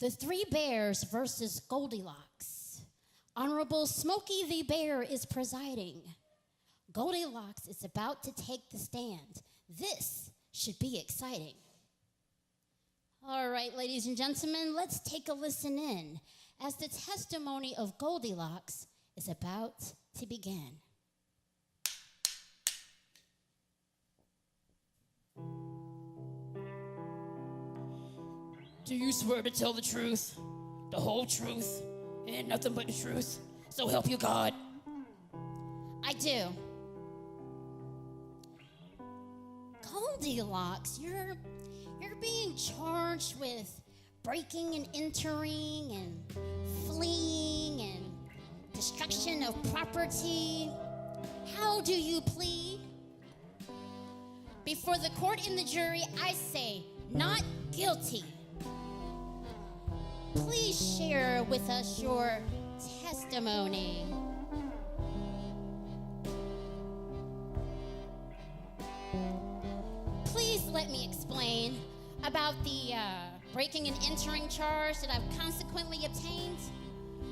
The Three Bears versus Goldilocks. Honorable Smokey the Bear is presiding. Goldilocks is about to take the stand. This should be exciting. All right, ladies and gentlemen, let's take a listen in as the testimony of Goldilocks is about to begin. Do you swear to tell the truth, the whole truth, and nothing but the truth? So help you God. I do. Goldilocks, you're being charged with breaking and entering and fleeing and destruction of property. How do you plead? Before the court and the jury, I say not guilty. Please share with us your testimony. Please let me explain about the breaking and entering charge that I've consequently obtained.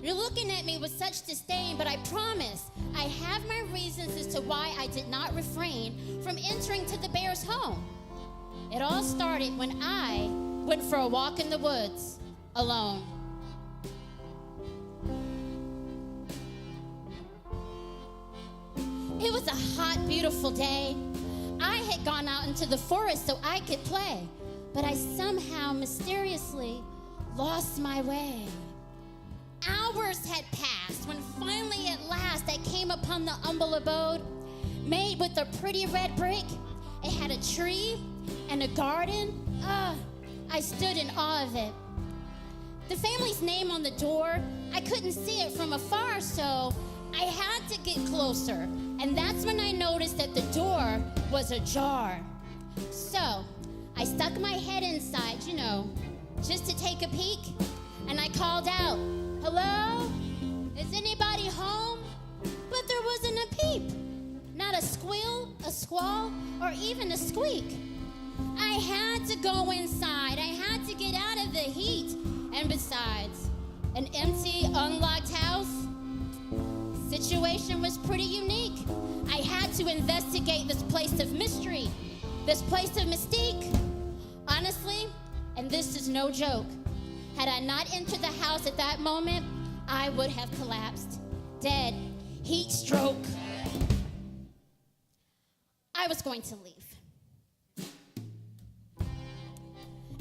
You're looking at me with such disdain, but I promise I have my reasons as to why I did not refrain from entering to the bear's home. It all started when I went for a walk in the woods alone. It was a hot, beautiful day. I had gone out into the forest so I could play, but I somehow mysteriously lost my way. Hours had passed when finally at last I came upon the humble abode made with a pretty red brick. It had a tree and a garden. I stood in awe of it. The family's name on the door, I couldn't see it from afar, so I had to get closer. And that's when I noticed that the door was ajar. So I stuck my head inside, just to take a peek. And I called out, "Hello? Is anybody home?" But there wasn't a peep. Not a squeal, a squall, or even a squeak. I had to go inside. I had to get out of the heat. And besides, an empty, unlocked house? Situation was pretty unique. I had to investigate this place of mystery, this place of mystique. Honestly, and this is no joke, had I not entered the house at that moment, I would have collapsed, dead, heat stroke. I was going to leave.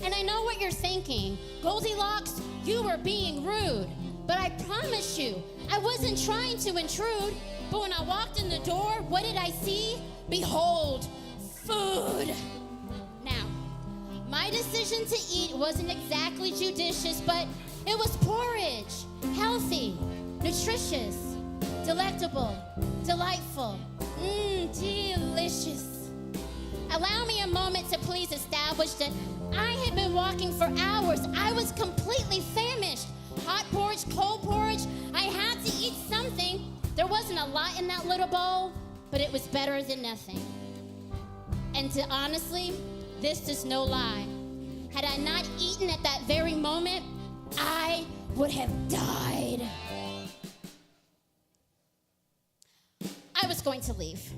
And I know what you're thinking. Goldilocks, you were being rude. But I promise you, I wasn't trying to intrude. But when I walked in the door, what did I see? Behold, food. Now, my decision to eat wasn't exactly judicious, but it was porridge. Healthy, nutritious, delectable, delightful, delicious. Allow me a moment to please establish that I had been walking for hours. I was completely famished. Hot porridge, cold porridge, I had to eat something. There wasn't a lot in that little bowl, but it was better than nothing. And honestly, this is no lie. Had I not eaten at that very moment, I would have died. I was going to leave.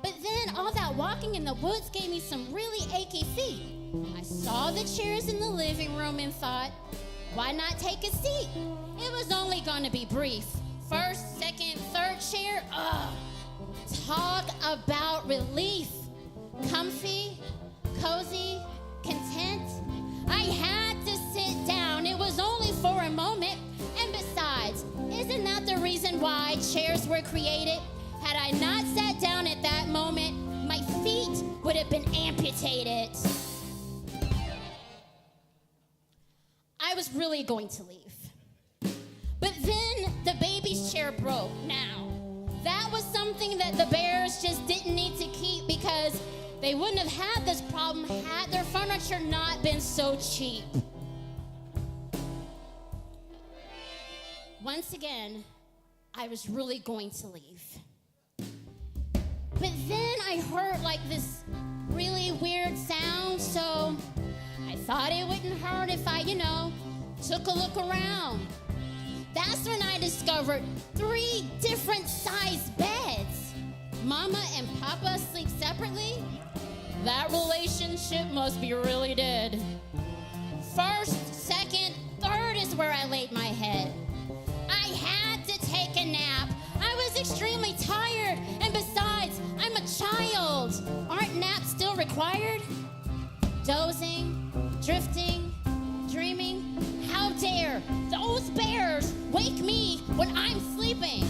But then all that walking in the woods gave me some really achy feet. I saw the chairs in the living room and thought, why not take a seat? It was only going to be brief. First, second, third chair, talk about relief. Comfy, cozy, content. I had to sit down. It was only for a moment. And besides, isn't that the reason why chairs were created? Had I not sat down at that moment, my feet would have been amputated. I was really going to leave. But then the baby's chair broke. Now, that was something that the Bears just didn't need to keep because they wouldn't have had this problem had their furniture not been so cheap. Once again, I was really going to leave. But then I heard like this really weird sound, so I thought it wouldn't hurt if I, took a look around. That's when I discovered 3 different sized beds. Mama and Papa sleep separately? That relationship must be really dead. First, second, third is where I laid my head. I had to take a nap. I was extremely tired, and besides, I'm a child. Aren't naps still required? Dozing, drifting, dreaming. How dare those bears wake me when I'm sleeping?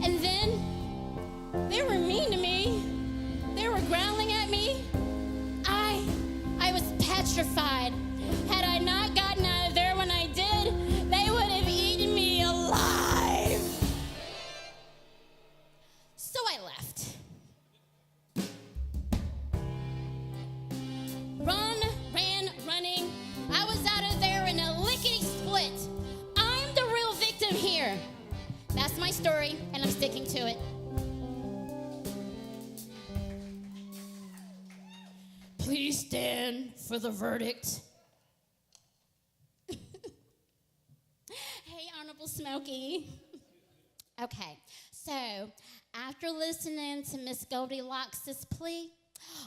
And then they were mean to me. They were growling at me. I was petrified. Had I not gotten out of there when I did, they would have eaten me alive. So I left. Running. I was out of there in a lickety-split. I'm the real victim here. That's my story, and I'm sticking to it. Please stand for the verdict. Hey, Honorable Smokey. Okay, so after listening to Miss Goldilocks' plea,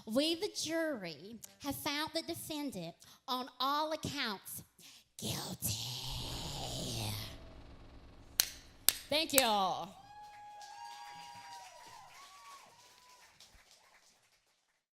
we, the jury, have found the defendant on all accounts guilty. Thank y'all.